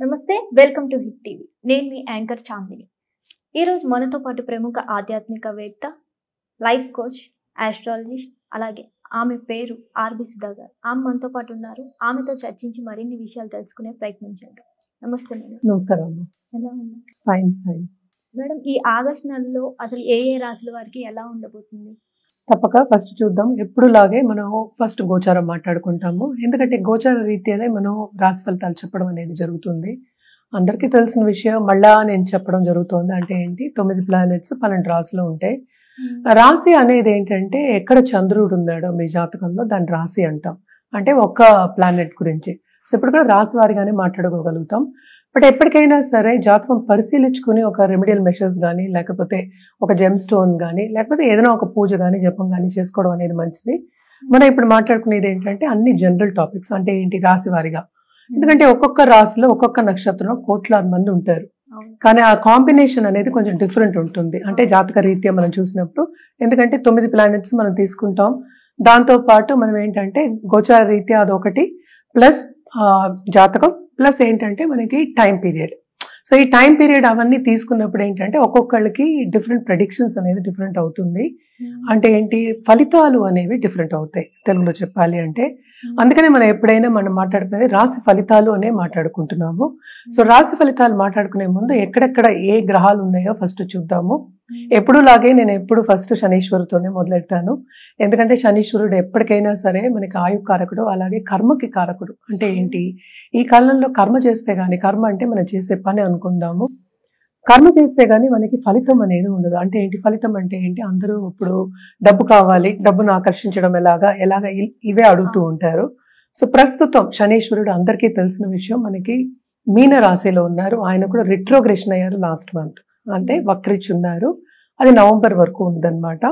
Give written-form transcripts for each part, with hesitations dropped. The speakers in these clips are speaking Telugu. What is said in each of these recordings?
నమస్తే, వెల్కమ్ టు హిట్ టీవీ. నేను మీ యాంకర్ చాందిని. ఈరోజు మనతో పాటు ప్రముఖ ఆధ్యాత్మికవేత్త, లైఫ్ కోచ్, ఆస్ట్రాలజిస్ట్, అలాగే ఆమె పేరు ఆర్బి సుధా గారు. ఆమె మనతో పాటు ఉన్నారు. ఆమెతో చర్చించి మరిన్ని విషయాలు తెలుసుకునే ప్రయత్నం చేద్దాం. నమస్తే మేడం. నమస్కారం. ఎలా ఉన్నారు? Fine fine. మేడం, ఈ ఆగస్ట్ నెలలో అసలు ఏ ఏ రాశుల వారికి ఎలా ఉండబోతుంది? తప్పక ఫస్ట్ చూద్దాం. ఎప్పుడులాగే మనం ఫస్ట్ గోచారం మాట్లాడుకుంటాము. ఎందుకంటే గోచార రీత్యానే మనం రాశి ఫలితాలు చెప్పడం అనేది జరుగుతుంది. అందరికీ తెలిసిన విషయం మళ్ళా నేను చెప్పడం జరుగుతుంది. అంటే ఏంటి, 9 ప్లానెట్స్ 12 రాశిలో ఉంటాయి. రాశి అనేది ఏంటంటే ఎక్కడ చంద్రుడు ఉన్నాడో మీ జాతకంలో దాన్ని రాశి అంటాం. అంటే ఒక్క ప్లానెట్ గురించి. సో ఇప్పుడు కూడా రాశి వారిగానే మాట్లాడుకోగలుగుతాం. బట్ ఎప్పటికైనా సరే జాతకం పరిశీలించుకుని ఒక రెమెడియల్ మెషర్స్ కానీ, లేకపోతే ఒక జెమ్ స్టోన్ కానీ, లేకపోతే ఏదైనా ఒక పూజ కానీ జపం కానీ చేసుకోవడం అనేది మంచిది. మనం ఇప్పుడు మాట్లాడుకునేది ఏంటంటే అన్ని జనరల్ టాపిక్స్. అంటే ఏంటి, రాశి వారిగా. ఎందుకంటే ఒక్కొక్క రాశిలో ఒక్కొక్క నక్షత్రంలో కోట్లాది మంది ఉంటారు. కానీ ఆ కాంబినేషన్ అనేది కొంచెం డిఫరెంట్ ఉంటుంది. అంటే జాతక రీత్యా మనం చూసినప్పుడు, ఎందుకంటే 9 ప్లానెట్స్ మనం తీసుకుంటాం. దాంతో పాటు మనం ఏంటంటే గోచార రీత్యా అదొకటి, ప్లస్ జాతకం, ప్లస్ ఏంటంటే మనకి టైం పీరియడ్. సో ఈ టైం పీరియడ్ అవన్నీ తీసుకున్నప్పుడు ఏంటంటే ఒక్కొక్కళ్ళకి డిఫరెంట్ ప్రెడిక్షన్స్ అనేది డిఫరెంట్ అవుతుంది. అంటే ఏంటి, ఫలితాలు అనేవి డిఫరెంట్ అవుతాయి తెలుగులో చెప్పాలి అంటే. అందుకనే మనం ఎప్పుడైనా మనం మాట్లాడుకునేది రాశి ఫలితాలు అనే మాట్లాడుకుంటున్నాము. సో రాశి ఫలితాలు మాట్లాడుకునే ముందు ఎక్కడెక్కడ ఏ గ్రహాలు ఉన్నాయో ఫస్ట్ చూద్దాము. ఎప్పుడులాగే నేను ఎప్పుడు ఫస్ట్ శనీశ్వరుతోనే మొదలెడతాను. ఎందుకంటే శనీశ్వరుడు ఎప్పటికైనా సరే మనకి ఆయు కారకుడు, అలాగే కర్మకి కారకుడు. అంటే ఏంటి, ఈ కాలంలో కర్మ చేస్తే గానీ, కర్మ అంటే మనం చేసే పని అనుకుందాము. కర్మ చేస్తే గానీ మనకి ఫలితం అనేది ఉండదు. అంటే ఏంటి, ఫలితం అంటే ఏంటి, అందరూ ఇప్పుడు డబ్బు కావాలి, డబ్బును ఆకర్షించడం ఎలాగా ఇవే అడుగుతూ ఉంటారు. సో ప్రస్తుతం శనీశ్వరుడు అందరికీ తెలిసిన విషయం, మనకి మీన రాశిలో ఉన్నారు. ఆయన కూడా రిట్రోగ్రెషన్ అయ్యారు లాస్ట్ మంత్. అంటే వక్రిచున్నారు. అది నవంబర్ వరకు ఉందన్నమాట.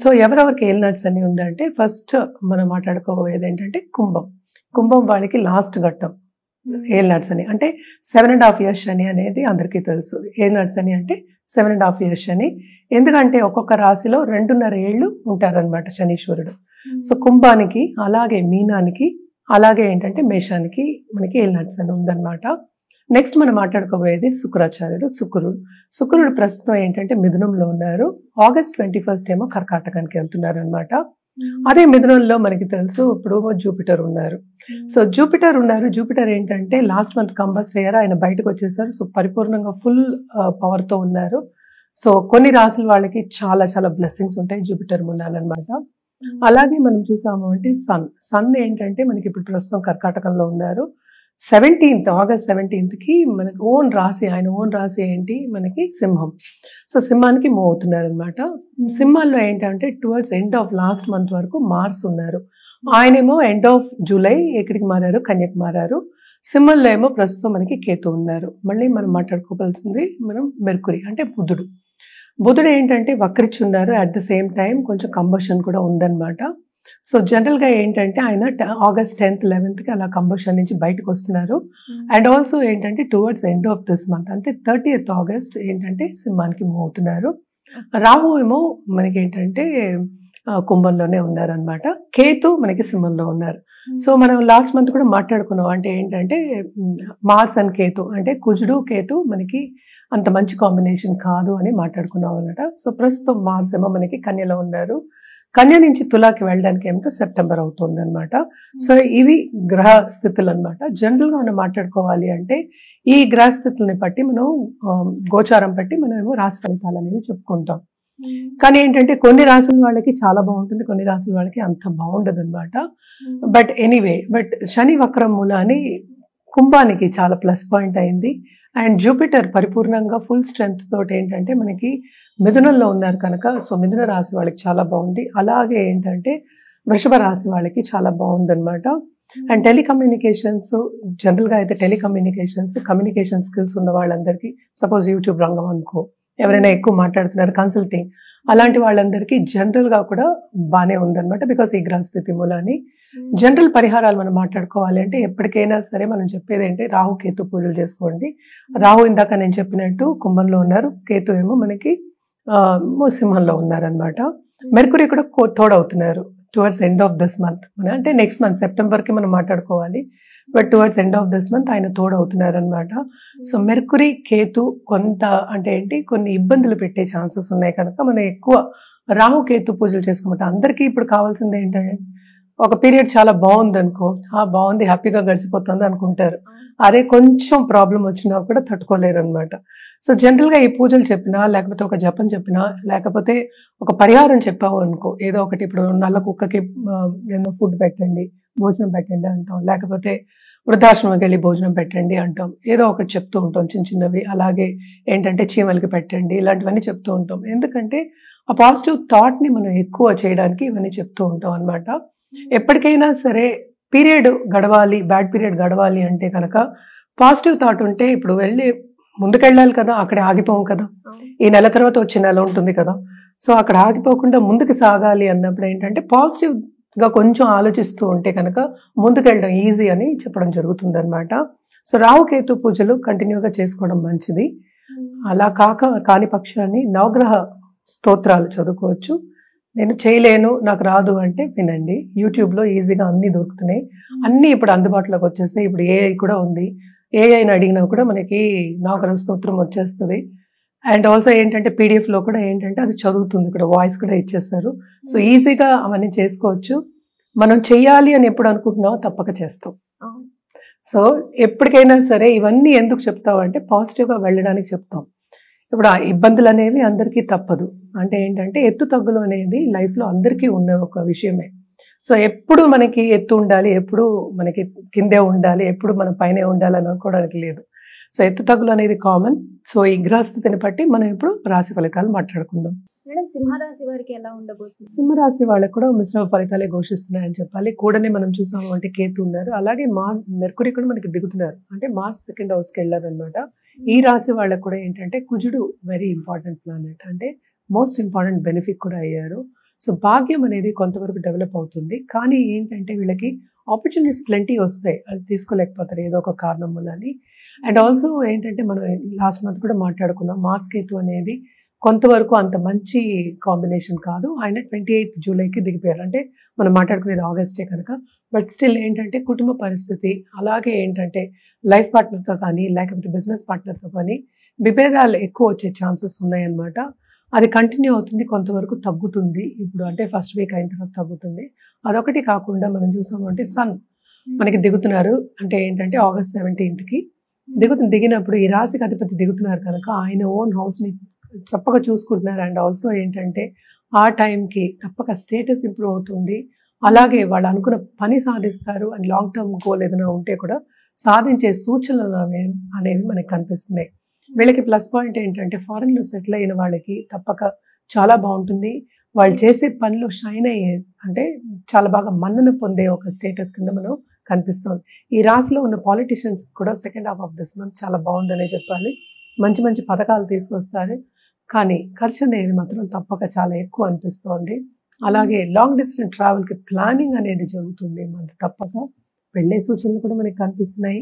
సో ఎవరెవరికి ఏలినాట్స్ అని ఉందంటే, ఫస్ట్ మనం మాట్లాడుకోబోయేది ఏంటంటే కుంభం వాళ్ళకి లాస్ట్ ఘట్టం ఏలినాట్స్ అని. అంటే 7.5 years శని అనేది అందరికీ తెలుసు. ఏలినాట్స్ అని అంటే 7.5 years శని. ఎందుకంటే ఒక్కొక్క రాశిలో 2.5 ఏళ్ళు ఉంటారనమాట శనీశ్వరుడు. సో కుంభానికి, అలాగే మీనానికి, అలాగే ఏంటంటే మేషానికి మనకి ఏలినాట్స్ అని ఉందన్నమాట. నెక్స్ట్ మనం మాట్లాడుకోబోయేది శుక్రుడు ప్రస్తుతం ఏంటంటే మిథునంలో ఉన్నారు. August 21st ఏమో కర్కాటకానికి వెళ్తున్నారు అనమాట. అదే మిథునంలో మనకి తెలుసు ఇప్పుడు జూపిటర్ ఉన్నారు. సో జూపిటర్ ఏంటంటే లాస్ట్ మంత్ కంబస్ట్ అయ్యారు, ఆయన బయటకు వచ్చేసారు. సో పరిపూర్ణంగా ఫుల్ పవర్ తో ఉన్నారు. సో కొన్ని రాసుల వాళ్ళకి చాలా చాలా బ్లెస్సింగ్స్ ఉంటాయి జూపిటర్ మూలాలన్నమాట. అలాగే మనం చూసాము అంటే సన్ ఏంటంటే మనకి ఇప్పుడు ప్రస్తుతం కర్కాటకంలో ఉన్నారు. August 17th కి మనకి ఆయన ఓన్ రాశి ఏంటి, మనకి సింహం. సో సింహానికి మూవ్ అవుతున్నారు అనమాట. సింహాల్లో ఏంటంటే towards end of last month వరకు మార్స్ ఉన్నారు. ఆయనేమో ఎండ్ ఆఫ్ జూలై ఎక్కడికి మారారు, కన్యకు మారారు. సింహంలో ఏమో ప్రస్తుతం మనకి కేతు ఉన్నారు. మళ్ళీ మనం మాట్లాడుకోవాల్సింది మనం మెర్కురీ అంటే బుధుడు ఏంటంటే వక్రిచున్నారు. అట్ ద సేమ్ టైం కొంచెం కంబషన్ కూడా ఉందన్నమాట. సో జనరల్గా ఏంటంటే ఆయన August 10th 11th కి అలా కంబషన్ నుంచి బయటకు వస్తున్నారు. అండ్ ఆల్సో ఏంటంటే towards end of this month అంటే 30th August ఏంటంటే సింహానికి మూవ్ అవుతున్నారు. రాహు ఏమో మనకి ఏంటంటే కుంభంలోనే ఉన్నారనమాట. కేతు మనకి సింహంలో ఉన్నారు. సో మనం లాస్ట్ మంత్ కూడా మాట్లాడుకున్నాం. అంటే ఏంటంటే మార్స్ అండ్ కేతు అంటే కుజుడు కేతు మనకి అంత మంచి కాంబినేషన్ కాదు అని మాట్లాడుకున్నాం అనమాట. సో ప్రస్తుతం మార్స్ ఏమో మనకి కన్యలో ఉన్నారు. కన్య నుంచి తులాకి వెళ్ళడానికి ఏమిటో సెప్టెంబర్ అవుతుంది అనమాట. సో ఇవి గ్రహ స్థితులు అనమాట. జనరల్ గా మనం మాట్లాడుకోవాలి అంటే ఈ గ్రహ స్థితుల్ని బట్టి మనం గోచారం బట్టి మనం ఏమో రాశి ఫలితాలు అనేది చెప్పుకుంటాం. కానీ ఏంటంటే కొన్ని రాశుల వాళ్ళకి చాలా బాగుంటుంది, కొన్ని రాశుల వాళ్ళకి అంత బాగుండదు అనమాట. బట్ శని వక్రం మూలాన్ని కుంభానికి చాలా ప్లస్ పాయింట్ అయింది. అండ్ జూపిటర్ పరిపూర్ణంగా ఫుల్ స్ట్రెంగ్త్ తోటి ఏంటంటే మనకి మిథునంలో ఉన్నారు కనుక సో మిథున రాశి వాళ్ళకి చాలా బాగుంది. అలాగే ఏంటంటే వృషభ రాశి వాళ్ళకి చాలా బాగుంది అనమాట. అండ్ టెలికమ్యూనికేషన్స్, జనరల్గా అయితే కమ్యూనికేషన్ స్కిల్స్ ఉన్న వాళ్ళందరికీ, సపోజ్ యూట్యూబ్ రంగం అనుకో, ఎవరైనా ఎక్కువ మాట్లాడుతున్నారు, కన్సల్టింగ్, అలాంటి వాళ్ళందరికీ జనరల్గా కూడా బాగానే ఉందన్నమాట. బికాస్ ఈ గ్రహస్థితి మూలాన్ని జనరల్ పరిహారాలు మనం మాట్లాడుకోవాలి అంటే ఎప్పటికైనా సరే మనం చెప్పేది ఏంటి, రాహు కేతు పూజలు చేసుకోండి. రాహు ఇందాక నేను చెప్పినట్టు కుంభంలో ఉన్నారు, కేతు ఏమో మనకి సింహంలో ఉన్నారనమాట. మెర్కురీ కూడా తోడవుతున్నారు towards end of this month. అంటే నెక్స్ట్ మంత్ సెప్టెంబర్కి మనం మాట్లాడుకోవాలి. But towards end of this month ఆయన తోడవుతున్నారు అనమాట. సో మెర్కురీ కేతు కొంత అంటే ఏంటి కొన్ని ఇబ్బందులు పెట్టే ఛాన్సెస్ ఉన్నాయి కనుక మనం ఎక్కువ రాహు కేతు పూజలు చేసుకోమంటే అందరికీ ఇప్పుడు కావాల్సింది ఏంటంటే ఒక పీరియడ్ చాలా బాగుంది అనుకో, బాగుంది హ్యాపీగా గడిచిపోతుంది అనుకుంటారు. అదే కొంచెం ప్రాబ్లం వచ్చినా కూడా తట్టుకోలేరు అనమాట. సో జనరల్గా ఈ పూజలు చెప్పినా లేకపోతే ఒక జపం చెప్పినా లేకపోతే ఒక పరిహారం చెప్పావు అనుకో, ఏదో ఒకటి ఇప్పుడు నల్ల కుక్కకి ఏదో ఫుడ్ పెట్టండి, భోజనం పెట్టండి అంటాం, లేకపోతే వృద్ధాశ్రమంకి వెళ్ళి భోజనం పెట్టండి అంటాం, ఏదో ఒకటి చెప్తూ ఉంటాం చిన్న చిన్నవి. అలాగే ఏంటంటే చీమలకి పెట్టండి, ఇలాంటివన్నీ చెప్తూ ఉంటాం. ఎందుకంటే ఆ పాజిటివ్ థాట్ని మనం ఎక్కువ చేయడానికి ఇవన్నీ చెప్తూ ఉంటాం అనమాట. ఎప్పటికైనా సరే పీరియడ్ గడవాలి, బ్యాడ్ పీరియడ్ గడవాలి అంటే కనుక పాజిటివ్ థాట్ ఉంటే ఇప్పుడు వెళ్ళి ముందుకెళ్ళాలి కదా, అక్కడ ఆగిపోం కదా. ఈ నెల తర్వాత వచ్చే నెల ఉంటుంది కదా, సో అక్కడ ఆగిపోకుండా ముందుకు సాగాలి అన్నప్పుడు ఏంటంటే పాజిటివ్గా కొంచెం ఆలోచిస్తూ ఉంటే కనుక ముందుకెళ్ళడం ఈజీ అని చెప్పడం జరుగుతుంది అనమాట. సో రాహుకేతు పూజలు కంటిన్యూగా చేసుకోవడం మంచిది. అలా కాని పక్షాన్ని నవగ్రహ స్తోత్రాలు చదువుకోవచ్చు. నేను చేయలేను, నాకు రాదు అంటే వినండి, యూట్యూబ్లో ఈజీగా అన్నీ దొరుకుతున్నాయి. అన్నీ ఇప్పుడు అందుబాటులోకి వచ్చేస్తాయి. ఇప్పుడు ఏఐ కూడా ఉంది, ఏఐని అడిగినా కూడా మనకి నవగ్రహ స్తోత్రం వచ్చేస్తుంది. అండ్ ఆల్సో ఏంటంటే పీడిఎఫ్లో కూడా ఏంటంటే అది చదువుతుంది, ఇక్కడ వాయిస్ కూడా ఇచ్చేస్తారు. సో ఈజీగా అవన్నీ చేసుకోవచ్చు. మనం చెయ్యాలి అని ఎప్పుడు అనుకుంటున్నామో తప్పక చేస్తాం. సో ఎప్పటికైనా సరే ఇవన్నీ ఎందుకు చెప్తావు అంటే పాజిటివ్గా వెళ్ళడానికి చెప్తాం. ఇప్పుడు ఆ ఇబ్బందులు అనేవి అందరికీ తప్పదు. అంటే ఏంటంటే ఎత్తు తగ్గులు అనేది లైఫ్లో అందరికీ ఉన్న ఒక విషయమే. సో ఎప్పుడు మనకి ఎత్తు ఉండాలి, ఎప్పుడు మనకి కిందే ఉండాలి, ఎప్పుడు మన పైనే ఉండాలి అని అనుకోవడానికి లేదు. సో ఎత్తు తగ్గులు అనేది కామన్. సో ఈ గ్రహస్థితిని బట్టి మనం ఇప్పుడు రాశి ఫలితాలు మాట్లాడుకుందాం. మేడం, సింహరాశి వారికి ఎలా ఉండబోతుంది? సింహరాశి వాళ్ళకి కూడా మిశ్రమ ఫలితాలే ఘోషిస్తున్నాయని చెప్పాలి. కూడానే మనం చూసాము అంటే కేతు ఉన్నారు, అలాగే మెర్కురీ కూడా మనకి దిగుతున్నారు, అంటే మార్స్ సెకండ్ హౌస్కి వెళ్ళారనమాట. ఈ రాశి వాళ్ళకు కూడా ఏంటంటే కుజుడు వెరీ ఇంపార్టెంట్ ప్లానెట్, అంటే మోస్ట్ ఇంపార్టెంట్ బెనిఫిట్ కూడా అయ్యారు. సో భాగ్యం అనేది కొంతవరకు డెవలప్ అవుతుంది, కానీ ఏంటంటే వీళ్ళకి ఆపర్చునిటీస్ ప్లెంటీ వస్తాయి, అది తీసుకోలేకపోతారు ఏదో ఒక కారణం వల్ల. అండ్ ఆల్సో ఏంటంటే మనం లాస్ట్ మంత్ కూడా మాట్లాడుకున్నాం, మార్స్ కేతు అనేది కొంతవరకు అంత మంచి కాంబినేషన్ కాదు. ఆయన 28 జూలైకి దిగిపోయారు, అంటే మనం మాట్లాడుకునేది ఆగస్టే కనుక. బట్ స్టిల్ ఏంటంటే కుటుంబ పరిస్థితి, అలాగే ఏంటంటే లైఫ్ పార్ట్నర్తో కానీ లేకపోతే బిజినెస్ పార్ట్నర్తో కానీ విభేదాలు ఎక్కువ వచ్చే ఛాన్సెస్ ఉన్నాయన్నమాట. అది కంటిన్యూ అవుతుంది, కొంతవరకు తగ్గుతుంది ఇప్పుడు, అంటే ఫస్ట్ వీక్ అయిన తర్వాత తగ్గుతుంది. అదొకటి కాకుండా మనం చూసామంటే సన్ మనకి దిగుతున్నారు, అంటే ఏంటంటే ఆగస్ట్ 17కి దిగినప్పుడు ఈ రాశికి అధిపతి దిగుతున్నారు కనుక ఆయన ఓన్ హౌస్ని తప్పక చూసుకుంటున్నారు. అండ్ ఆల్సో ఏంటంటే ఆ టైంకి తప్పక స్టేటస్ ఇంప్రూవ్ అవుతుంది, అలాగే వాళ్ళు అనుకున్న పని సాధిస్తారు. అండ్ లాంగ్ టర్మ్ గోల్ ఏదైనా ఉంటే కూడా సాధించే సూచనలు అనేవి మనకి కనిపిస్తున్నాయి. వీళ్ళకి ప్లస్ పాయింట్ ఏంటంటే ఫారెన్లో సెటిల్ అయిన వాళ్ళకి తప్పక చాలా బాగుంటుంది. వాళ్ళు చేసే పనిలో షైన్ అయ్యే, అంటే చాలా బాగా మన్నన పొందే ఒక స్టేటస్ కింద మనం కనిపిస్తుంది. ఈ రాశిలో ఉన్న పాలిటిషియన్స్ కూడా second half of this month చాలా బాగుందనే చెప్పాలి. మంచి మంచి పథకాలు తీసుకొస్తారు, కానీ ఖర్చు అనేది మాత్రం తప్పక చాలా ఎక్కువ అనిపిస్తోంది. అలాగే లాంగ్ డిస్టెన్స్ ట్రావెల్కి ప్లానింగ్ అనేది జరుగుతుంది మంత్, తప్పక వెళ్ళే సూచనలు కూడా మనకి కనిపిస్తున్నాయి,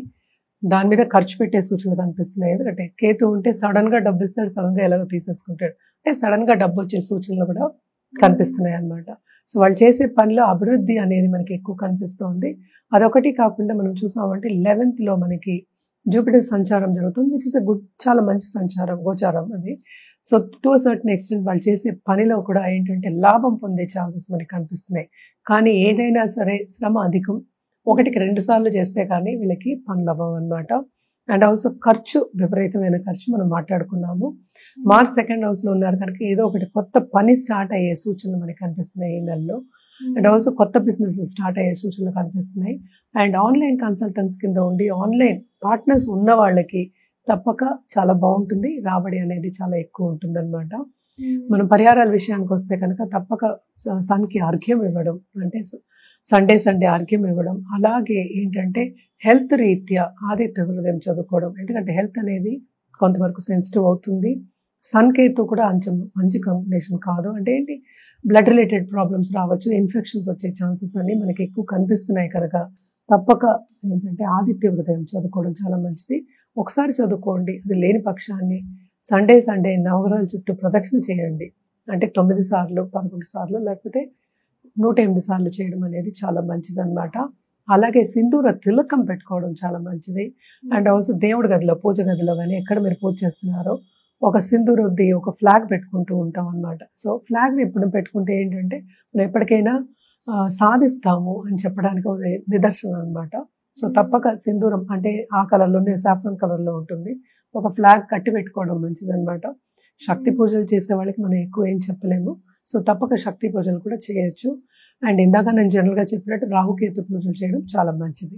దాని మీద ఖర్చు పెట్టే సూచనలు కనిపిస్తున్నాయి. ఎందుకంటే కేతు ఉంటే సడన్గా డబ్బు ఇస్తాడు, సడన్గా ఎలాగో తీసేసుకుంటాడు, అంటే సడన్గా డబ్బు వచ్చే సూచనలు కూడా కనిపిస్తున్నాయి అన్నమాట. సో వాళ్ళు చేసే పనిలో అభివృద్ధి అనేది మనకి ఎక్కువ కనిపిస్తుంది. అదొకటి కాకుండా మనం చూసామంటే 11th మనకి జూపిటర్ సంచారం జరుగుతుంది, విచ్ ఇస్ ఎ గుడ్, చాలా మంచి సంచారం, గోచారం అది. So to a certain extent వాళ్ళు చేసే పనిలో కూడా ఏంటంటే లాభం పొందే ఛాన్సెస్ మనకి కనిపిస్తున్నాయి. కానీ ఏదైనా సరే శ్రమ అధికం, 1కి 2 సార్లు చేస్తే కానీ వీళ్ళకి పనులు అవ్వవు అనమాట. అండ్ ఆల్సో ఖర్చు, విపరీతమైన ఖర్చు మనం మాట్లాడుకున్నాము. మార్చ్ సెకండ్ హౌస్లో ఉన్నారు కనుక ఏదో ఒకటి కొత్త పని స్టార్ట్ అయ్యే సూచనలు మనకి కనిపిస్తున్నాయి ఈ నెలలో. అండ్ ఆల్సో కొత్త బిజినెస్ స్టార్ట్ అయ్యే సూచనలు కనిపిస్తున్నాయి. అండ్ ఆన్లైన్ కన్సల్టెంట్స్ కింద ఉండి ఆన్లైన్ పార్ట్నర్స్ ఉన్న వాళ్ళకి తప్పక చాలా బాగుంటుంది, రాబడి అనేది చాలా ఎక్కువ ఉంటుంది అనమాట. మనం పరిహారాల విషయానికి వస్తే కనుక తప్పక సన్కి అర్ఘ్యం ఇవ్వడం, అంటే సండే అర్ఘ్యం ఇవ్వడం, అలాగే ఏంటంటే హెల్త్ రీత్యా ఆదిత్య హృదయం చదువుకోవడం, ఎందుకంటే హెల్త్ అనేది కొంతవరకు సెన్సిటివ్ అవుతుంది. సన్ కేతు కూడా మంచి కాంబినేషన్ కాదు, అంటే ఏంటి బ్లడ్ రిలేటెడ్ ప్రాబ్లమ్స్ రావచ్చు, ఇన్ఫెక్షన్స్ వచ్చే ఛాన్సెస్ అన్ని మనకి ఎక్కువ కనిపిస్తున్నాయి కనుక తప్పక ఏంటంటే ఆదిత్య హృదయం చదువుకోవడం చాలా మంచిది. ఒకసారి చదువుకోండి, అది లేని పక్షాన్ని సండే నవగ్రహాల చుట్టూ ప్రదక్షిణ చేయండి, అంటే 9 సార్లు 11 సార్లు లేకపోతే 108 సార్లు చేయడం అనేది చాలా మంచిది అనమాట. అలాగే సింధూర తిలకం పెట్టుకోవడం చాలా మంచిది. అండ్ ఆల్సో దేవుడి గదిలో, పూజ గదిలో కానీ ఎక్కడ మీరు పూజ చేస్తున్నారో ఒక సింధూరది ఒక ఫ్లాగ్ పెట్టుకుంటూ ఉంటాం అన్నమాట. సో ఫ్లాగ్ని ఎప్పుడు పెట్టుకుంటే ఏంటంటే మనం ఎప్పటికైనా సాధిస్తాము అని చెప్పడానికి ఒక నిదర్శనం అన్నమాట. సో తప్పక సింధూరం అంటే ఆ కలర్లోనే సాఫ్రాన్ కలర్లో ఉంటుంది. ఒక ఫ్లాగ్ కట్టి పెట్టుకోవడం మంచిది అనమాట. శక్తి పూజలు చేసే వాళ్ళకి మనం ఎక్కువ ఏం చెప్పలేము. సో తప్పక శక్తి పూజలు కూడా చేయొచ్చు. అండ్ ఇందాక నేను జనరల్గా చెప్పినట్టు రాహుకేతు పూజలు చేయడం చాలా మంచిది.